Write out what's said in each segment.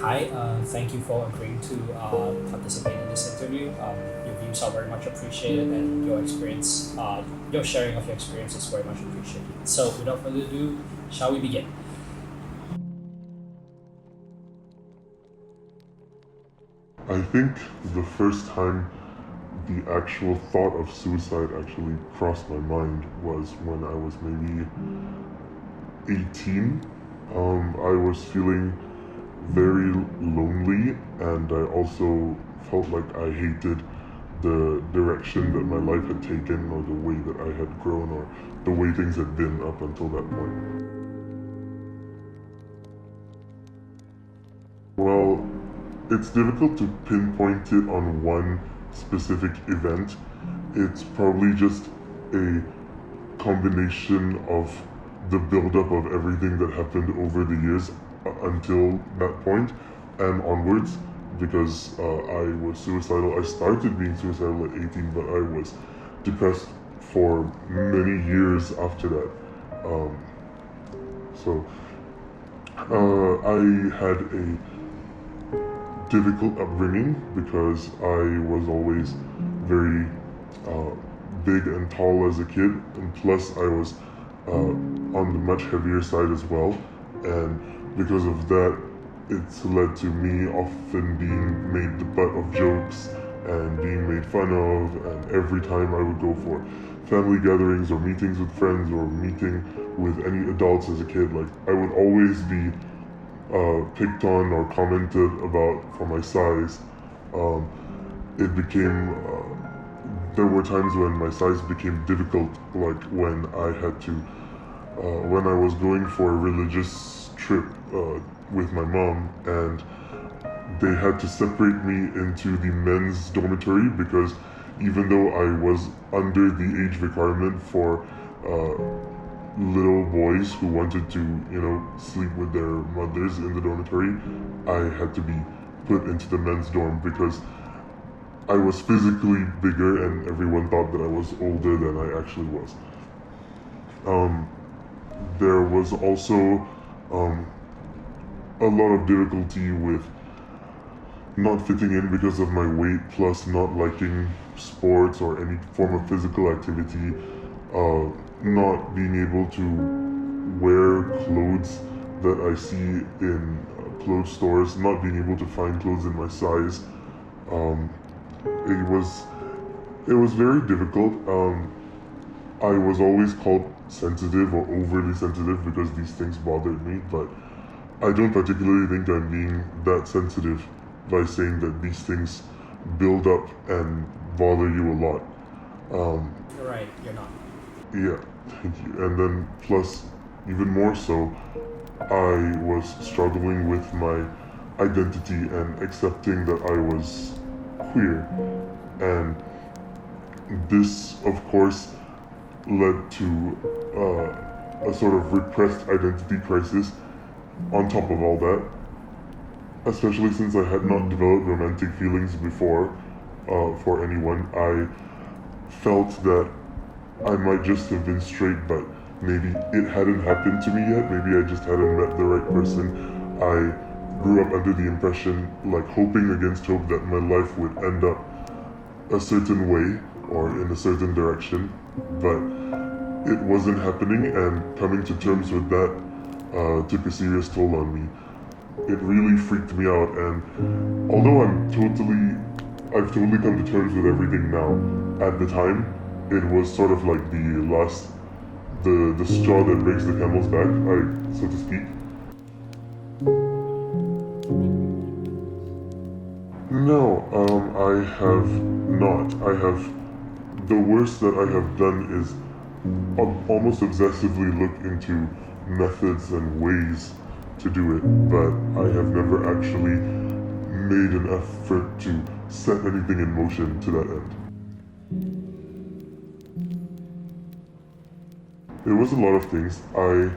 Hi, thank you for agreeing to participate in this interview. Your views are very much appreciated, and your experience, your sharing of your experience is very much appreciated. So, without further ado, shall we begin? I think the first time the actual thought of suicide actually crossed my mind was when I was maybe 18. I was feeling very lonely, and I also felt like I hated the direction that my life had taken, or the way that I had grown, or the way things had been up until that point. Well, it's difficult to pinpoint it on one specific event. It's probably just a combination of the buildup of everything that happened over the years until that point and onwards. Because I was suicidal. I started being suicidal at 18, but I was depressed for many years after that. Um, so I had a difficult upbringing because I was always very uh, big and tall as a kid, and plus I was on the much heavier side as well, and because of that, it's led to me often being made the butt of jokes and being made fun of, and every time I would go for family gatherings or meetings with friends or meeting with any adults as a kid, like I would always be picked on or commented about for my size. Um, it became there were times when my size became difficult, like when I was going for a religious trip with my mom, and they had to separate me into the men's dormitory because even though I was under the age requirement for little boys who wanted to, sleep with their mothers in the dormitory, I had to be put into the men's dorm because I was physically bigger and everyone thought that I was older than I actually was. Um, there was also um, a lot of difficulty with not fitting in because of my weight, plus not liking sports or any form of physical activity, not being able to wear clothes that I see in clothes stores, not being able to find clothes in my size. Um, it was it was very difficult. I was always called sensitive or overly sensitive because these things bothered me, but I don't particularly think I'm being that sensitive by saying that these things build up and bother you a lot. Um, Right, you're not. yeah, thank you. And then, plus, even more so, I was struggling with my identity and accepting that I was queer. And this, of course, led to a sort of repressed identity crisis on top of all that, especially since I had not developed romantic feelings before for anyone. I felt that I might just have been straight, but maybe it hadn't happened to me yet. Maybe I just hadn't met the right person. I grew up under the impression, like hoping against hope, that my life would end up a certain way or in a certain direction, but it wasn't happening, and coming to terms with that took a serious toll on me. It really freaked me out, and although I've totally come to terms with everything now, at the time, it was sort of like the straw that breaks the camel's back, so to speak. No, I have not. The worst that I have done is almost obsessively look into methods and ways to do it, but I have never actually made an effort to set anything in motion to that end. It was a lot of things. I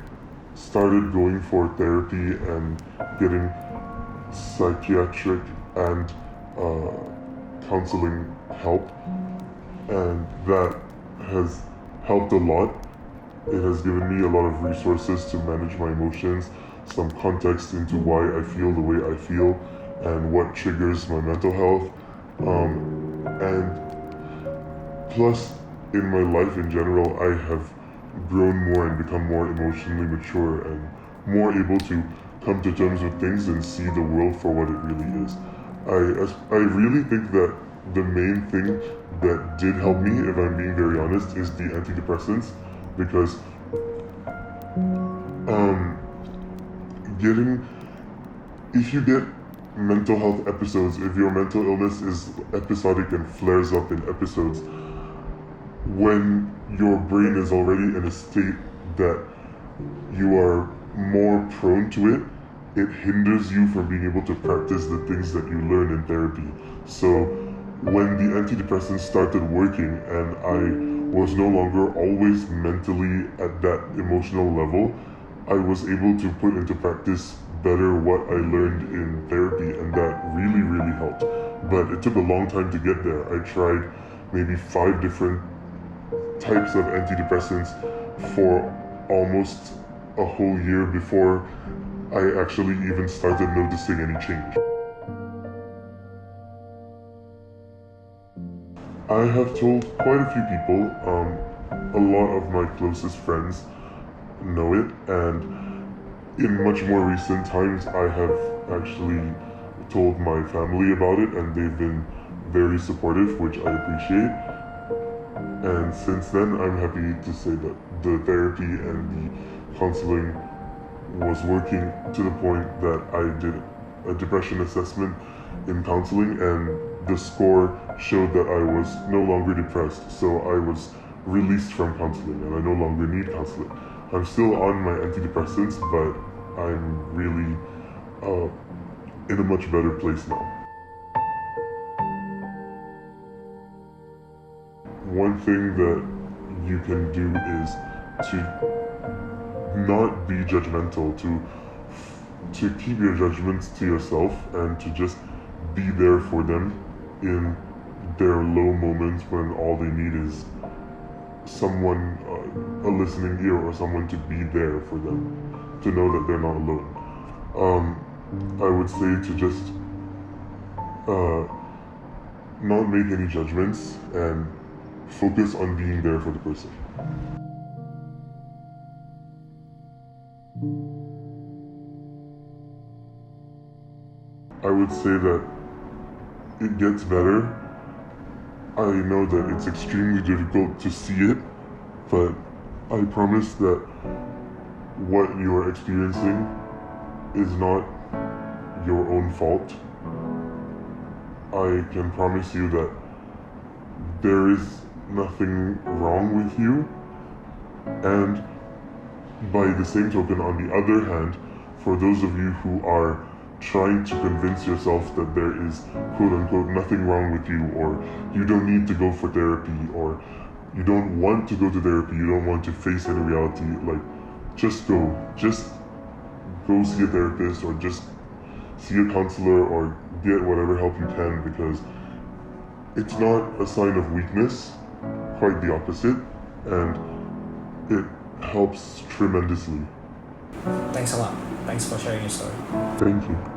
started going for therapy and getting psychiatric and uh, counseling help, and that has helped a lot. It has given me a lot of resources to manage my emotions, some context into why I feel the way I feel and what triggers my mental health. And plus, in my life in general, I have grown more and become more emotionally mature and more able to come to terms with things and see the world for what it really is. I really think that the main thing that did help me, if I'm being very honest, is the antidepressants, because if you get mental health episodes, if your mental illness is episodic and flares up in episodes, when your brain is already in a state that you are more prone to it, it hinders you from being able to practice the things that you learn in therapy. So when the antidepressants started working and I was no longer always mentally at that emotional level, I was able to put into practice better what I learned in therapy, and that really, really helped. But it took a long time to get there. I tried maybe 5 different types of antidepressants for almost a whole year before I actually even started noticing any change. I have told quite a few people, a lot of my closest friends know it, and in much more recent times I have actually told my family about it, and they've been very supportive, which I appreciate. And since then, I'm happy to say that the therapy and the counseling was working to the point that I did a depression assessment in counseling, and the score showed that I was no longer depressed, so I was released from counseling and I no longer need counseling. I'm still on my antidepressants, but I'm really in a much better place now. One thing that you can do is to not be judgmental, to keep your judgments to yourself and to just be there for them in their low moments when all they need is someone, a listening ear, or someone to be there for them, to know that they're not alone. I would say to just not make any judgments and focus on being there for the person. I would say that it gets better. I know that it's extremely difficult to see it, but I promise that what you are experiencing is not your own fault. I can promise you that there is nothing wrong with you, and by the same token, on the other hand, for those of you who are trying to convince yourself that there is quote-unquote nothing wrong with you, or you don't need to go for therapy, or you don't want to go to therapy, you don't want to face any reality, like, just go see a therapist, or just see a counselor, or get whatever help you can, because it's not a sign of weakness, quite the opposite, and it helps tremendously. Thanks a lot. Thanks for sharing your story. Thank you.